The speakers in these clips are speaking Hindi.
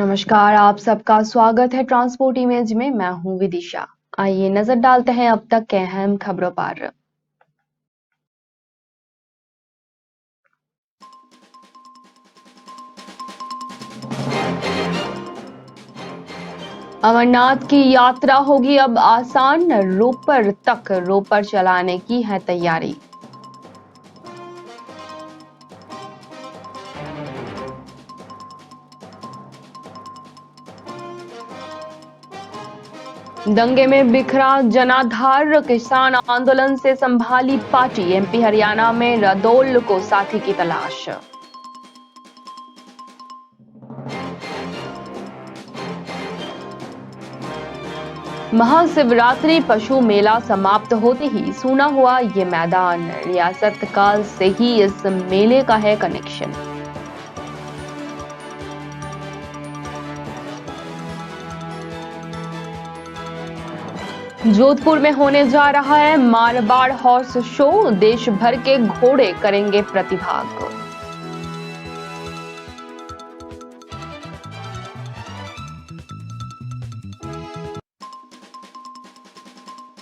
नमस्कार, आप सबका स्वागत है ट्रांसपोर्ट इमेज में। मैं हूं विदिशा। आइए नजर डालते हैं अब तक के अहम खबरों पर। अमरनाथ की यात्रा होगी अब आसान, रोपर तक रोपर चलाने की है तैयारी। दंगे में बिखरा जनाधार, किसान आंदोलन से संभाली पार्टी। एमपी हरियाणा में रदौल को साथी की तलाश। महाशिवरात्रि पशु मेला समाप्त होते ही सूना हुआ ये मैदान। रियासत काल से ही इस मेले का है कनेक्शन। जोधपुर में होने जा रहा है मारवाड़ हॉर्स शो। देश भर के घोड़े करेंगे प्रतिभाग।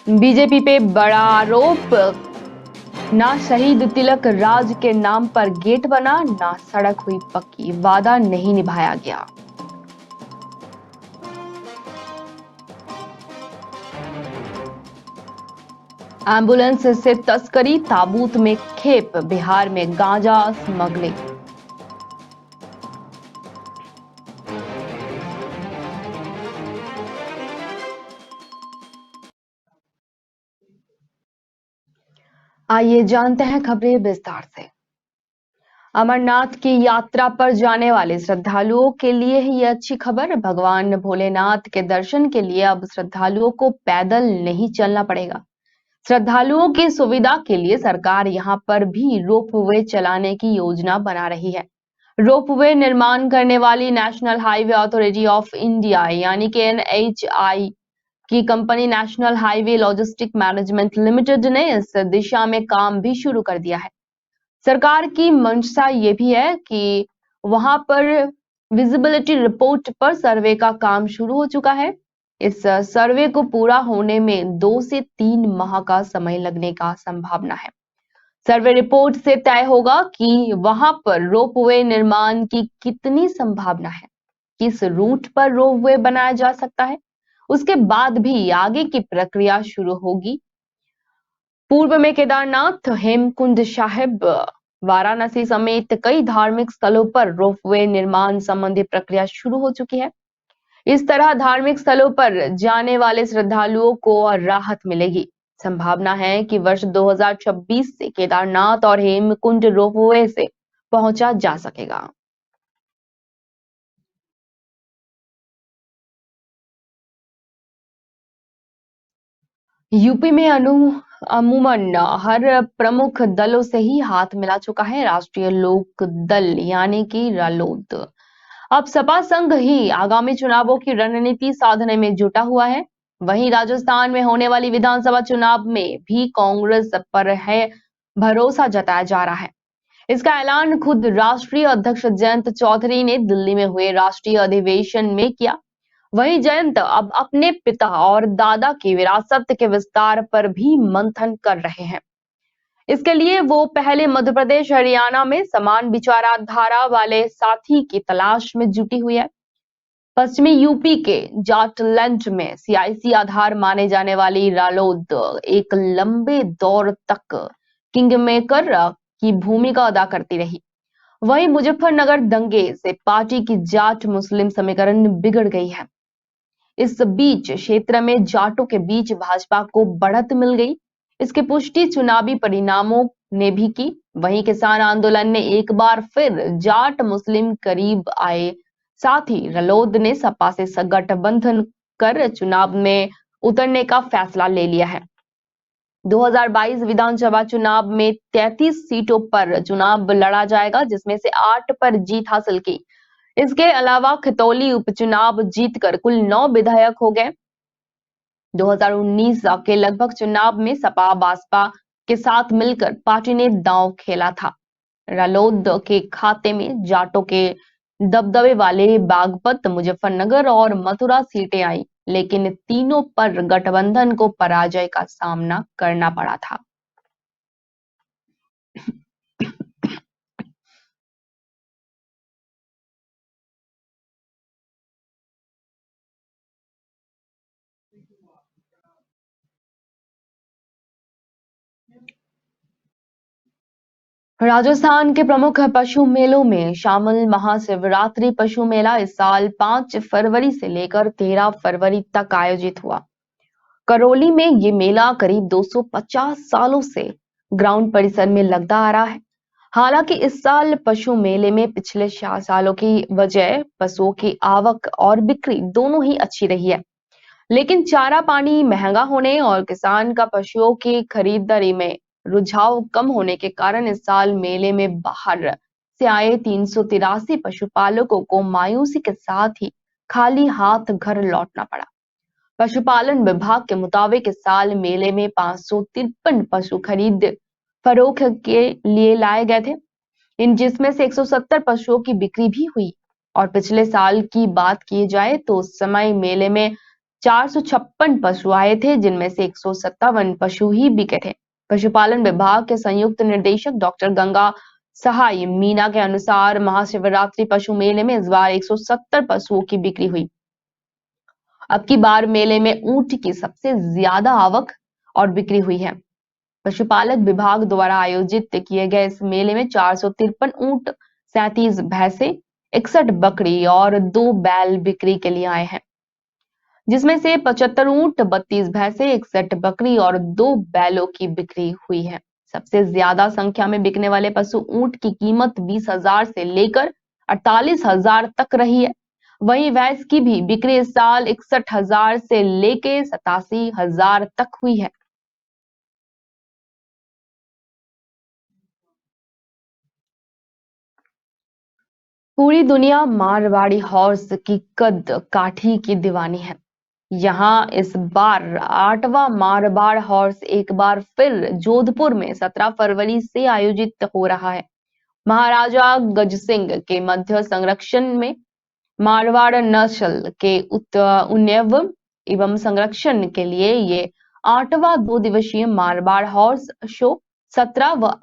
बीजेपी पे बड़ा आरोप, ना शहीद तिलक राज के नाम पर गेट बना, ना सड़क हुई पक्की, वादा नहीं निभाया गया। एम्बुलेंस से तस्करी, ताबूत में खेप, बिहार में गांजा स्मगलिंग। आइए जानते हैं खबरें विस्तार से। अमरनाथ की यात्रा पर जाने वाले श्रद्धालुओं के लिए ही ये अच्छी खबर। भगवान भोलेनाथ के दर्शन के लिए अब श्रद्धालुओं को पैदल नहीं चलना पड़ेगा। श्रद्धालुओं की सुविधा के लिए सरकार यहां पर भी रोपवे चलाने की योजना बना रही है। रोपवे निर्माण करने वाली national highway authority of India यानी कि NHAI की company national highway logistic management limited ने इस दिशा में काम भी शुरू कर दिया है। सरकार की मंशा ये भी है कि वहां पर विजिबिलिटी रिपोर्ट पर सर्वे का काम शुरू हो चुका है। इस सर्वे को पूरा होने में 2 से 3 माह का समय लगने का संभावना है। सर्वे रिपोर्ट से तय होगा कि वहां पर रोपवे निर्माण की कितनी संभावना है, किस रूट पर रोपवे बनाया जा सकता है। उसके बाद भी आगे की प्रक्रिया शुरू होगी। पूर्व में केदारनाथ, हेमकुंड साहिब, वाराणसी समेत कई धार्मिक स्थलों पर रोपवे निर्माण संबंधी प्रक्रिया शुरू हो चुकी है। इस तरह धार्मिक स्थलों पर जाने वाले श्रद्धालुओं को राहत मिलेगी। संभावना है कि वर्ष 2026 से केदारनाथ और हेमकुंड रोपवे से पहुंचा जा सकेगा। यूपी में अमूमन हर प्रमुख दलों से ही हाथ मिला चुका है राष्ट्रीय लोक दल यानी कि रालोद। अब सपा संघ ही आगामी चुनावों की रणनीति साधने में जुटा हुआ है। वहीं राजस्थान में होने वाली विधानसभा चुनाव में भी कांग्रेस पर है भरोसा जताया जा रहा है। इसका ऐलान खुद राष्ट्रीय अध्यक्ष जयंत चौधरी ने दिल्ली में हुए राष्ट्रीय अधिवेशन में किया। वहीं जयंत अब अपने पिता और दादा की विरासत के विस्तार पर भी मंथन कर रहे हैं। इसके लिए वो पहले मध्य प्रदेश हरियाणा में समान विचारधारा वाले साथी की तलाश में जुटी हुई है। पश्चिमी यूपी के जाटलैंड में सियासी आधार माने जाने वाली रालोद एक लंबे दौर तक किंग मेकर की भूमिका अदा करती रही। वहीं मुजफ्फरनगर दंगे से पार्टी की जाट मुस्लिम समीकरण बिगड़ गई है। इस बीच क्षेत्र में जाटों के बीच भाजपा को बढ़त मिल गई। इसकी पुष्टि चुनावी परिणामों ने भी की। वहीं किसान आंदोलन ने एक बार फिर जाट मुस्लिम करीब आए। साथ ही रालोद ने सपा से गठबंधन कर चुनाव में उतरने का फैसला ले लिया है। 2022 विधानसभा चुनाव में 33 सीटों पर चुनाव लड़ा जाएगा, जिसमें से 8 पर जीत हासिल की। इसके अलावा खतौली उपचुनाव जीतकर कुल 9 विधायक हो गए। 2019 के लगभग चुनाव में सपा बसपा के साथ मिलकर पार्टी ने दांव खेला था। रालोद के खाते में जाटों के दबदबे वाले बागपत, मुजफ्फरनगर और मथुरा सीटें आई, लेकिन तीनों पर गठबंधन को पराजय का सामना करना पड़ा था। राजस्थान के प्रमुख पशु मेलों में शामिल महाशिवरात्रि पशु मेला इस साल 5 फरवरी से लेकर 13 फरवरी तक आयोजित हुआ। करौली में ये मेला करीब 250 सालों से ग्राउंड परिसर में लगता आ रहा है। हालांकि इस साल पशु मेले में पिछले 4 सालों की वजह पशुओं की आवक और बिक्री दोनों ही अच्छी रही है, लेकिन चारा पानी महंगा होने और किसान का पशुओं की खरीदारी में रुझाव कम होने के कारण इस साल मेले में बाहर से आए 383 पशुपालकों को मायूसी के साथ ही खाली हाथ घर लौटना पड़ा। पशुपालन विभाग के मुताबिक इस साल मेले में 553 पशु खरीद फरोख्त के लिए लाए गए थे, इन जिसमें से 170 पशुओं की बिक्री भी हुई। और पिछले साल की बात की जाए तो उस समय मेले में 456 पशु आए थे, जिनमें से 157 पशु ही बिके थे। पशुपालन विभाग के संयुक्त निर्देशक डॉक्टर गंगा सहाय मीना के अनुसार महाशिवरात्रि पशु मेले में इस बार 170 पशुओं की बिक्री हुई। अब की बार मेले में ऊंट की सबसे ज्यादा आवक और बिक्री हुई है। पशुपालक विभाग द्वारा आयोजित किए गए इस मेले में 453 ऊंट, 37 भैंसे, 61 बकरी और 2 बैल बिक्री के लिए आए हैं, जिसमें से 75 ऊंट, 32 भैंसे, 61 बकरी और 2 बैलों की बिक्री हुई है। सबसे ज्यादा संख्या में बिकने वाले पशु ऊंट की कीमत 20,000 से लेकर 48,000 तक रही है। वहीं भैंस की भी बिक्री इस साल 61,000 से लेकर 87,000 तक हुई है। पूरी दुनिया मारवाड़ी हॉर्स की कद काठी की दीवानी है। यहाँ इस बार 8वां मारवाड़ हॉर्स एक बार फिर जोधपुर में 17 फरवरी से आयोजित हो रहा है। महाराजा गजसिंह के मध्य संरक्षण में मारवाड़ नस्ल के उन्नयन एवं संरक्षण के लिए ये 8वां 2 दिवसीय मारवाड़ हॉर्स शो 17 व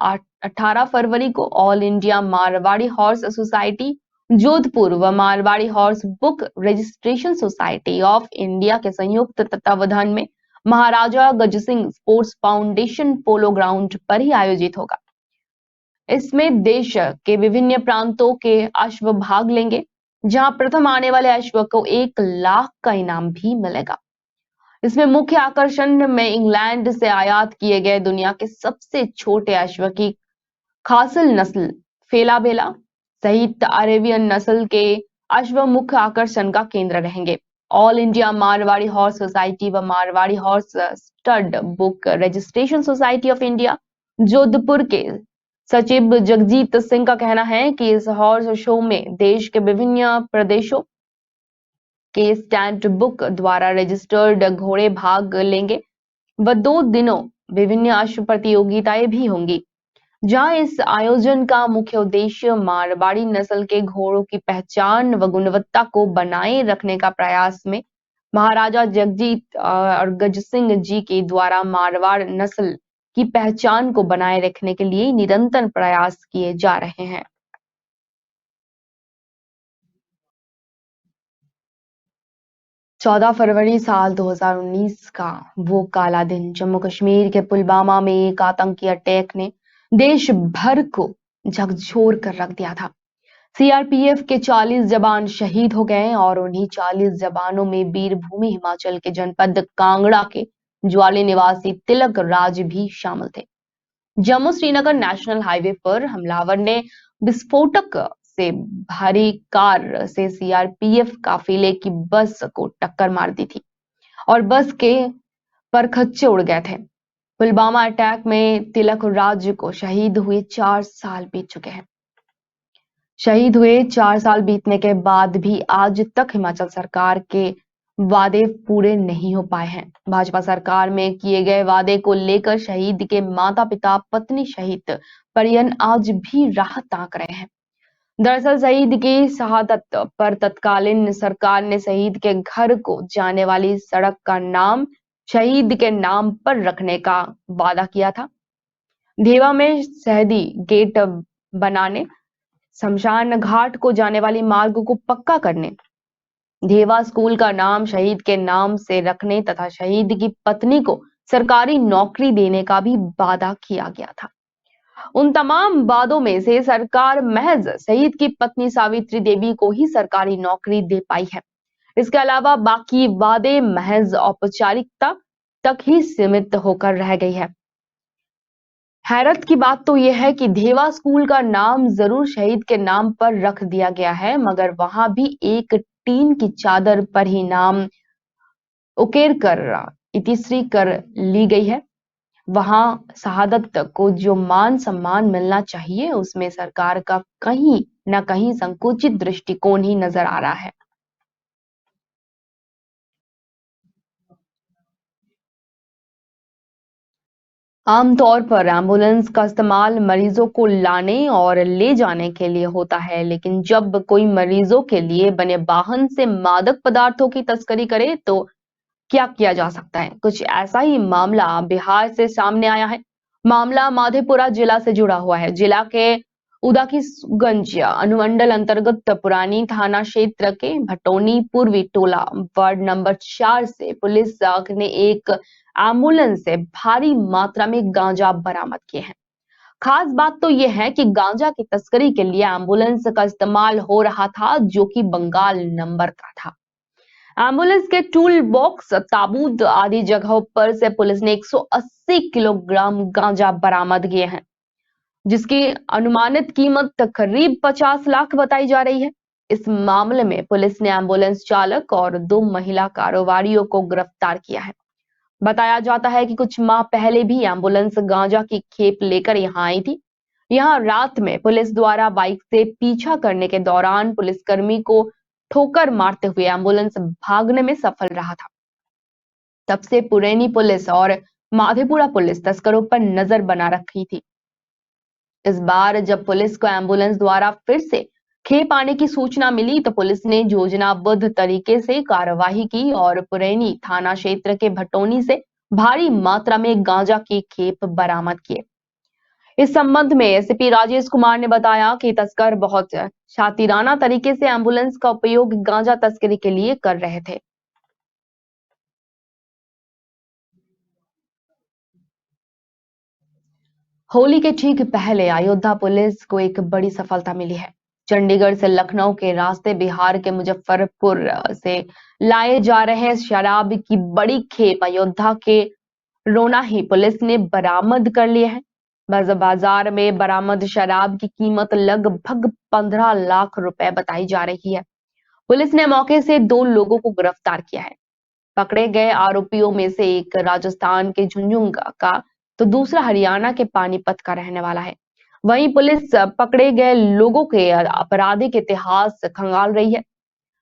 18 फरवरी को all India Marwari horse society Jodhpur व Marwari horse book registration society of India के संयुक्त तत्वावधान में Maharaja Gajsingh sports foundation polo ground पर ही आयोजित होगा। इसमें देश के विभिन्न प्रांतों के अश्व भाग लेंगे, जहां प्रथम आने वाले अश्व को 1 लाख का इनाम भी मिलेगा। इसमें मुख्य आकर्षण में इंग्लैंड से आयात किए गए दुनिया के सबसे छोटे अश्व की खासिल नस्ल फेलाबेला सहित अरेबियन नस्ल के अश्व मुख्य आकर्षण का केंद्र रहेंगे। All India Marwari horse society व Marwari horse stud book registration society of India Jodhpur के सचिव जगजीत सिंह का कहना है कि इस हॉर्स शो में देश के विभिन्न प्रदेशों के स्टैंड बुक द्वारा रजिस्टर्ड घोड़े भाग लेंगे व 2 दिनों विभिन्न अश्व प्रतियोगिताएं भी होंगी, जहां इस आयोजन का मुख्य उद्देश्य मारवाड़ी नस्ल के घोड़ों की पहचान व गुणवत्ता को बनाए रखने का प्रयास में महाराजा जगजीत और गजसिंह जी के द्वारा मारवाड़ नस्ल की पहचान को बनाए रखने के लिए निरंतर प्रयास किए जा रहे हैं। 14 फरवरी साल 2019 का वो काला दिन, जम्मू कश्मीर के पुलवामा में एक आतंकी अटैक ने देश भर को झकझोर कर रख दिया था। सीआरपीएफ के 40 जवान शहीद हो गए और उन्हीं 40 जवानों में वीरभूमि हिमाचल के जनपद कांगड़ा के ज्वाली निवासी तिलक राज भी शामिल थे। जम्मू श्रीनगर नेशनल हाईवे पर हमलावर ने विस्फोटक से भारी कार से सीआरपीएफ काफिले की बस को टक्कर मार दी थी और बस के परखच्चे उड़ गए थे। पुलवामा अटैक में तिलक राज को शहीद हुए 4 साल बीत चुके हैं। शहीद हुए 4 साल बीतने के बाद भी आज तक हिमाचल सरकार के वादे पूरे नहीं हो पाए हैं। भाजपा सरकार में किए गए वादे को लेकर शहीद के माता पिता, पत्नी सहित परिजन आज भी राह ताक रहे हैं। दरअसल शहीद की शहादत पर तत्कालीन सरकार ने शहीद के घर को जाने वाली सड़क का नाम शहीद के नाम पर रखने का वादा किया था। देवा में शहीदी गेट बनाने, शमशान घाट को जाने वाली मार्ग को पक्का करने, धेवा स्कूल का नाम शहीद के नाम से रखने तथा शहीद की पत्नी को सरकारी नौकरी देने का भी वादा किया गया था। उन तमाम वादों में से सरकार महज शहीद की पत्नी सावित्री देवी को ही सरकारी नौकरी दे पाई है। इसके अलावा बाकी वादे महज औपचारिकता तक ही सीमित होकर रह गई है। हैरत की बात तो यह है कि धेवा स्कूल का नाम जरूर शहीद के नाम पर रख दिया गया है, मगर वहां भी एक टीन की चादर पर ही नाम उकेर कर इतिश्री कर ली गई है। वहां शहादत को जो मान सम्मान मिलना चाहिए, उसमें सरकार का कहीं न कहीं संकुचित दृष्टिकोण ही नजर आ रहा है। आमतौर पर एम्बुलेंस का इस्तेमाल मरीजों को लाने और ले जाने के लिए होता है, लेकिन जब कोई मरीजों के लिए बने वाहन से मादक पदार्थों की तस्करी करे तो क्या किया जा सकता है? कुछ ऐसा ही मामला बिहार से सामने आया है। मामला माधेपुरा जिला से जुड़ा हुआ है। जिला के उदाकीसगंज अनुमंडल अंतर्गत पुरानी थाना क्षेत्र के भटोनी पूर्वी टोला वार्ड नंबर 4 से पुलिस ने एक एम्बुलेंस से भारी मात्रा में गांजा बरामद किए हैं। खास बात तो यह है कि गांजा की तस्करी के लिए एम्बुलेंस का इस्तेमाल हो रहा था, जो कि बंगाल नंबर का था। एम्बुलेंस के टूल बॉक्स, ताबूत आदि जगहों पर से पुलिस ने 180 किलोग्राम गांजा बरामद किए हैं, जिसकी अनुमानित कीमत करीब 50 लाख बताई जा रही है। इस मामले में पुलिस ने एम्बुलेंस चालक और 2 महिला कारोबारियों को गिरफ्तार किया है। बताया जाता है कि कुछ माह पहले भी एम्बुलेंस गांजा की खेप लेकर यहां आई थी। यहां रात में पुलिस द्वारा बाइक से पीछा करने के दौरान पुलिसकर्मी को ठोकर मारते हुए एम्बुलेंस भागने में सफल रहा था। तब से पुरैनी पुलिस और माधेपुरा पुलिस तस्करों पर नजर बना रखी थी। इस बार जब पुलिस को एम्बुलेंस द्वारा फिर से खेप आने की सूचना मिली तो पुलिस ने योजनाबद्ध तरीके से कार्यवाही की और पुरैनी थाना क्षेत्र के भटोनी से भारी मात्रा में गांजा की खेप बरामद किए। इस संबंध में एसपी राजेश कुमार ने बताया कि तस्कर बहुत शातिराना तरीके से एम्बुलेंस का उपयोग गांजा तस्करी के लिए कर रहे थे। होली के ठीक पहले अयोध्या पुलिस को एक बड़ी सफलता मिली है। चंडीगढ़ से लखनऊ के रास्ते बिहार के मुजफ्फरपुर से लाए जा रहे शराब की बड़ी खेप अयोध्या के रोना ही पुलिस ने बरामद कर लिए है। बाजार में बरामद शराब की कीमत लगभग 15 लाख रुपए बताई जा रही है। पुलिस ने मौके से 2 लोगों को गिरफ्तार किया है। पकड़े गए आरोपियों में से एक राजस्थान के झुंझुनू का तो दूसरा हरियाणा के पानीपत का रहने वाला है। वहीं पुलिस पकड़े गए लोगों के आपराधिक इतिहास खंगाल रही है।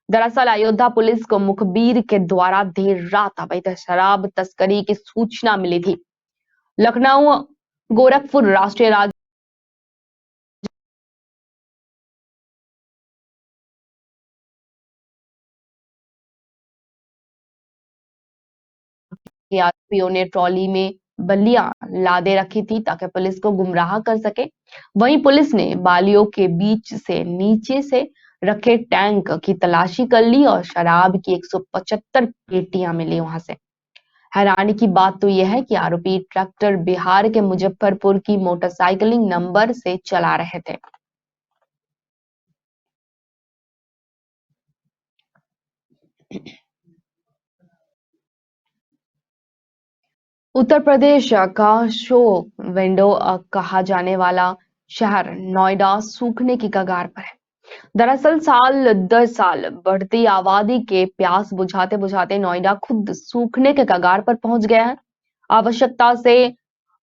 दरअसल अयोध्या पुलिस को मुखबिर के द्वारा देर रात अवैध शराब तस्करी की सूचना मिली थी। लखनऊ गोरखपुर राष्ट्रीय के आरोपियों ने ट्रॉली में बल्लियां लादे रखी थी ताकि पुलिस को गुमराह कर सके। वहीं पुलिस ने बालियों के बीच से नीचे से रखे टैंक की तलाशी कर ली और शराब की 175 पेटियां मिली वहां से। हैरानी की बात तो यह है कि आरोपी ट्रैक्टर बिहार के मुजफ्फरपुर की मोटरसाइकिलिंग नंबर से चला रहे थे। उत्तर प्रदेश का शो विंडो कहा जाने वाला शहर नोएडा सूखने की कगार पर है। दरअसल साल दर साल बढ़ती आबादी के प्यास बुझाते बुझाते नोएडा खुद सूखने के कगार पर पहुंच गया है। आवश्यकता से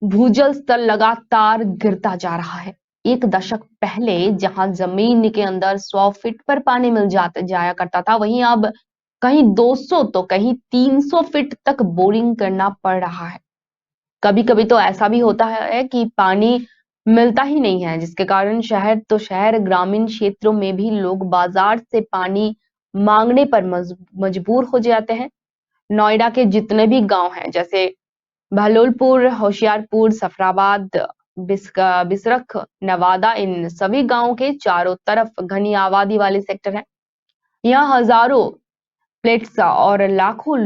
भूजल स्तर लगातार गिरता जा रहा है। एक दशक पहले जहां जमीन के अंदर 100 फीट पर पानी मिल जाता जाया करता था, वहीं अब कहीं 200 तो कहीं 300 फीट तक बोरिंग करना पड़ रहा है। कभी कभी तो ऐसा भी होता है कि पानी मिलता ही नहीं है, जिसके कारण शहर तो शहर ग्रामीण क्षेत्रों में भी लोग बाजार से पानी मांगने पर मजबूर हो जाते हैं। नोएडा के जितने भी गांव हैं, जैसे बहलोलपुर, होशियारपुर, सफराबाद, बिसरख, नवादा, इन सभी गांवों के चारों तरफ घनी आबादी वाले सेक्टर हैं। यहाँ हजारों फ्लैट्स और लाखों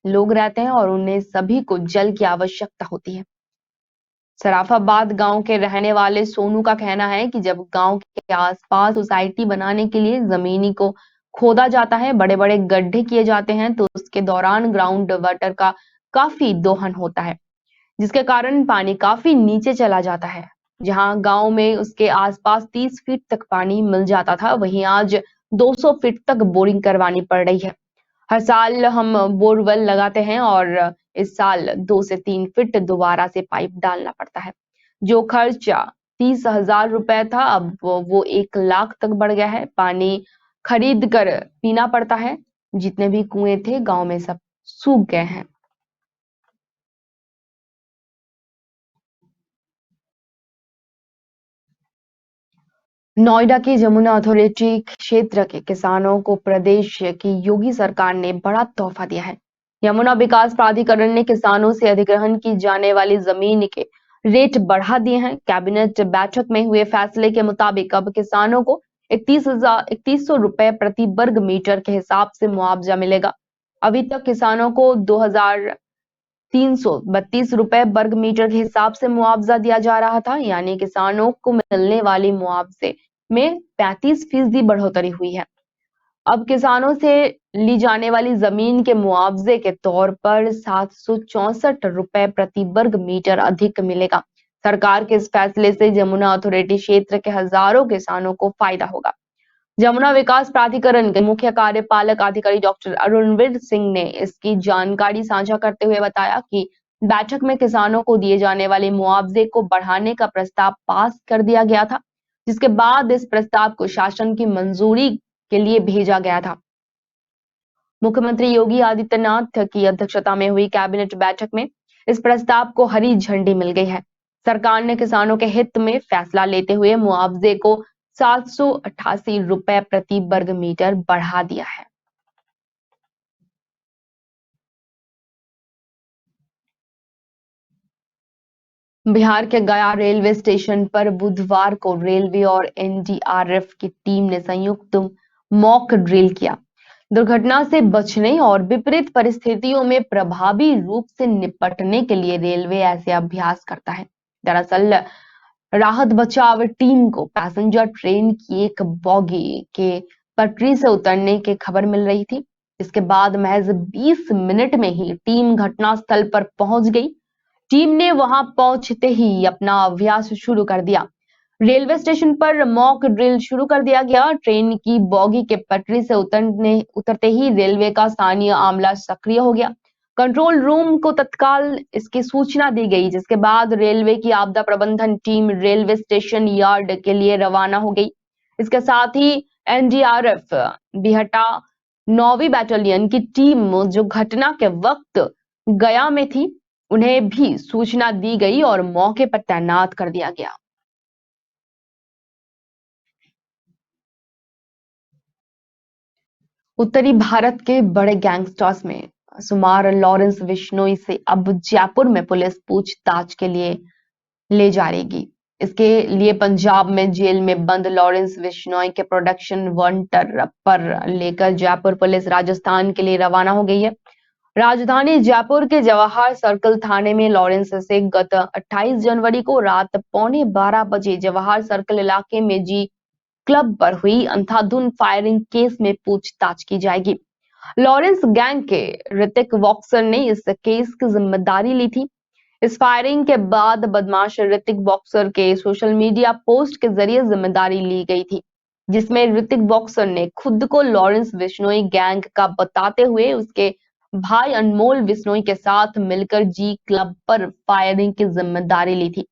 लोग रहते हैं और उन्हें सभी को जल की आवश्यकता होती है। सराफाबाद गांव के रहने वाले सोनू का कहना है कि जब गांव के आसपास सोसाइटी बनाने के लिए जमीनी को खोदा जाता है, बड़े बड़े गड्ढे किए जाते हैं, तो उसके दौरान ग्राउंड वाटर का काफी दोहन होता है, जिसके कारण पानी काफी नीचे चला जाता है। जहां गांव में उसके आसपास 30 फीट तक पानी मिल जाता था, वहीं आज 200 फीट तक बोरिंग करवानी पड़ रही है। हर साल हम बोरवेल लगाते हैं और इस साल 2 से 3 फीट दोबारा से पाइप डालना पड़ता है। जो खर्चा 30,000 रुपए था, अब वो 1 लाख तक बढ़ गया है। पानी खरीद कर पीना पड़ता है। जितने भी कुएं थे गांव में सब सूख गए हैं। नोएडा की जमुना अथॉरिटी क्षेत्र के किसानों को प्रदेश की योगी सरकार ने बड़ा तोहफा दिया है। यमुना विकास प्राधिकरण ने किसानों से अधिग्रहण की जाने वाली जमीन के रेट बढ़ा दिए हैं। कैबिनेट बैठक में हुए फैसले के मुताबिक अब किसानों को 31,000 रुपए प्रति वर्ग मीटर के हिसाब से मुआवजा मिलेगा। अभी तक किसानों को 2,332 रुपए वर्ग मीटर के हिसाब से मुआवजा दिया जा रहा था, यानी किसानों को मिलने वाली मुआवजे में 35% बढ़ोतरी हुई है। अब किसानों से ली जाने वाली जमीन के मुआवजे के तौर पर 764 रुपए प्रति वर्ग मीटर अधिक मिलेगा। सरकार के इस फैसले से जमुना अथॉरिटी क्षेत्र के हजारों किसानों को फायदा होगा। जमुना विकास प्राधिकरण के मुख्य कार्यपालक अधिकारी डॉक्टर अरुणवीर सिंह ने इसकी जानकारी साझा करते हुए बताया कि बैठक में किसानों को दिए जाने वाले मुआवजे को बढ़ाने का प्रस्ताव पास कर दिया गया था, जिसके बाद इस प्रस्ताव को शासन की मंजूरी के लिए भेजा गया था। मुख्यमंत्री योगी आदित्यनाथ की अध्यक्षता में हुई कैबिनेट बैठक में इस प्रस्ताव को हरी झंडी मिल गई है। सरकार ने किसानों के हित में फैसला लेते हुए मुआवजे को 788 रुपए प्रति वर्ग मीटर बढ़ा दिया है। बिहार के गया रेलवे स्टेशन पर बुधवार को रेलवे और एनडीआरएफ की टीम ने संयुक्त मॉक ड्रिल किया। दुर्घटना से बचने और विपरीत परिस्थितियों में प्रभावी रूप से निपटने के लिए रेलवे ऐसे अभ्यास करता है। दरअसल राहत बचाव टीम को पैसेंजर ट्रेन की एक बॉगी के पटरी से उतरने की खबर मिल रही थी। इसके बाद महज 20 मिनट में ही टीम घटनास्थल पर पहुंच गई। टीम ने वहां पहुंचते ही अपना अभ्यास शुरू कर दिया। रेलवे स्टेशन पर मॉक ड्रिल शुरू कर दिया गया। ट्रेन की बॉगी के पटरी से उतरते ही रेलवे का स्थानीय आमला सक्रिय हो गया। कंट्रोल रूम को तत्काल इसकी सूचना दी गई, जिसके बाद रेलवे की आपदा प्रबंधन टीम रेलवे स्टेशन यार्ड के लिए रवाना हो गई। इसके साथ ही एनडीआरएफ बिहटा 9वीं बैटालियन की टीम जो घटना के वक्त गया में थी, उन्हें भी सूचना दी गई और मौके पर तैनात कर दिया गया। उत्तरी भारत के बड़े गैंगस्टर्स में शुमार लॉरेंस बिश्नोई से अब जयपुर में पुलिस पूछताछ के लिए ले जा रही। इसके लिए पंजाब में जेल में बंद लॉरेंस बिश्नोई के प्रोडक्शन वारंट पर लेकर जयपुर पुलिस राजस्थान के लिए रवाना हो गई है। राजधानी जयपुर के जवाहर सर्कल थाने में लॉरेंस से गत 28 जनवरी को रात 11:15 बजे जवाहर सर्कल इलाके में जी क्लब पर हुई अंधाधुंध फायरिंग केस में पूछताछ की जाएगी। लॉरेंस गैंग के ऋतिक बॉक्सर ने इस केस की जिम्मेदारी ली थी। इस फायरिंग के बाद बदमाश ऋतिक बॉक्सर के सोशल मीडिया पोस्ट के जरिए जिम्मेदारी ली गई थी, जिसमें ऋतिक बॉक्सर ने खुद को लॉरेंस बिश्नोई गैंग का बताते हुए उसके भाई अनमोल बिश्नोई के साथ मिलकर जी क्लब पर फायरिंग की जिम्मेदारी ली थी।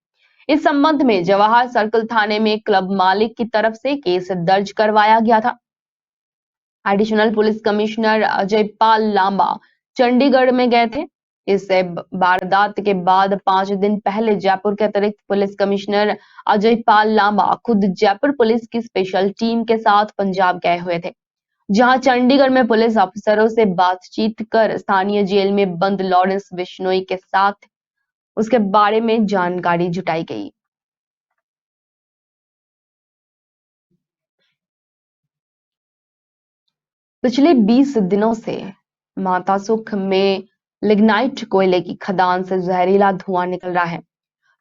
इस संबंध में जवाहर सर्कल थाने में क्लब मालिक की तरफ से केस दर्ज करवाया गया था। Additional police commissioner Ajay Pal Lamba Chandigarh में गए थे। इस वारदात के बाद 5 दिन पहले जयपुर के अतिरिक्त पुलिस कमिश्नर अजय पाल लांबा खुद जयपुर पुलिस की स्पेशल टीम के साथ पंजाब गए हुए थे, जहां चंडीगढ़ में पुलिस अफसरों से बातचीत कर स्थानीय जेल में बंद लॉरेंस बिश्नोई के साथ उसके बारे में जानकारी जुटाई गई। पिछले 20 दिनों से माता सुख में लिग्नाइट कोयले की खदान से जहरीला धुआं निकल रहा है।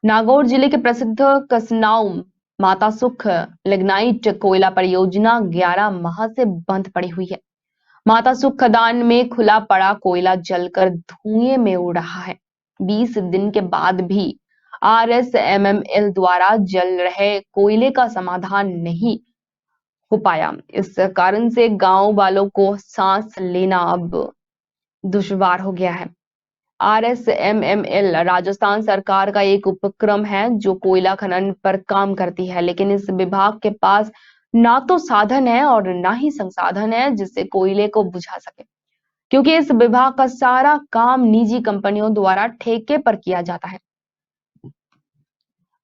नागौर जिले के प्रसिद्ध कसनाऊ माता सुख लिग्नाइट कोयला परियोजना 11 माह से बंद पड़ी हुई है। माता सुख खदान में खुला पड़ा कोयला जलकर धुएं में उड़ रहा है। 20 दिन के बाद भी RSMML द्वारा जल रहे कोयले का समाधान नहीं हो पाया। इस कारण से गांव वालों को सांस लेना अब दुश्वार हो गया है। RSMML राजस्थान सरकार का एक उपक्रम है जो कोयला खनन पर काम करती है, लेकिन इस विभाग के पास ना तो साधन है और ना ही संसाधन है जिससे कोयले को बुझा सके, क्योंकि इस विभाग का सारा काम निजी कंपनियों द्वारा ठेके पर किया जाता है।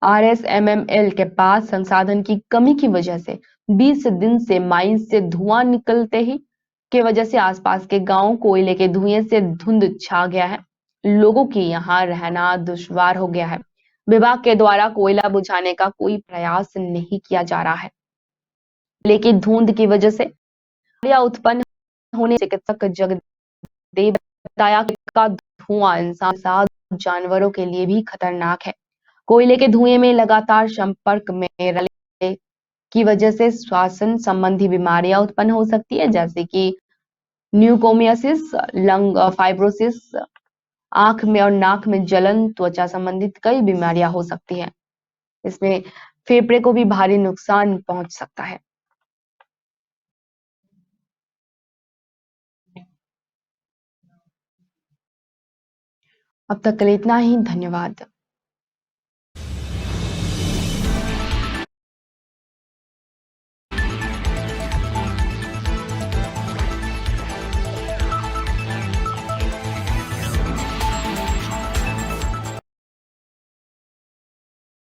RSMML के पास संसाधन की कमी की वजह से 20 दिन से माइन से धुआं निकलते ही की वजह से आसपास के गांव कोयले के धुएं से धुंध छा गया है। लोगों की यहाँ रहना दुश्वार हो गया है। विभाग के द्वारा कोयला बुझाने का कोई प्रयास नहीं किया जा रहा है, लेकिन धुंध की वजह से या उत्पन्न होने चिकित्सक जगदेव बताया कि का धुआं इंसान के साथ जानवरों के लिए भी खतरनाक है। कोयले के धुएं में लगातार संपर्क में रहने की वजह से श्वसन संबंधी बीमारियां उत्पन्न हो सकती है, जैसे कि न्यूकोमियासिस, लंग फाइब्रोसिस, आंख में और नाक में जलन, त्वचा संबंधित कई बीमारियां हो सकती हैं। इसमें फेफड़े को भी भारी नुकसान पहुंच सकता है। अब तक के लिए इतना ही। धन्यवाद।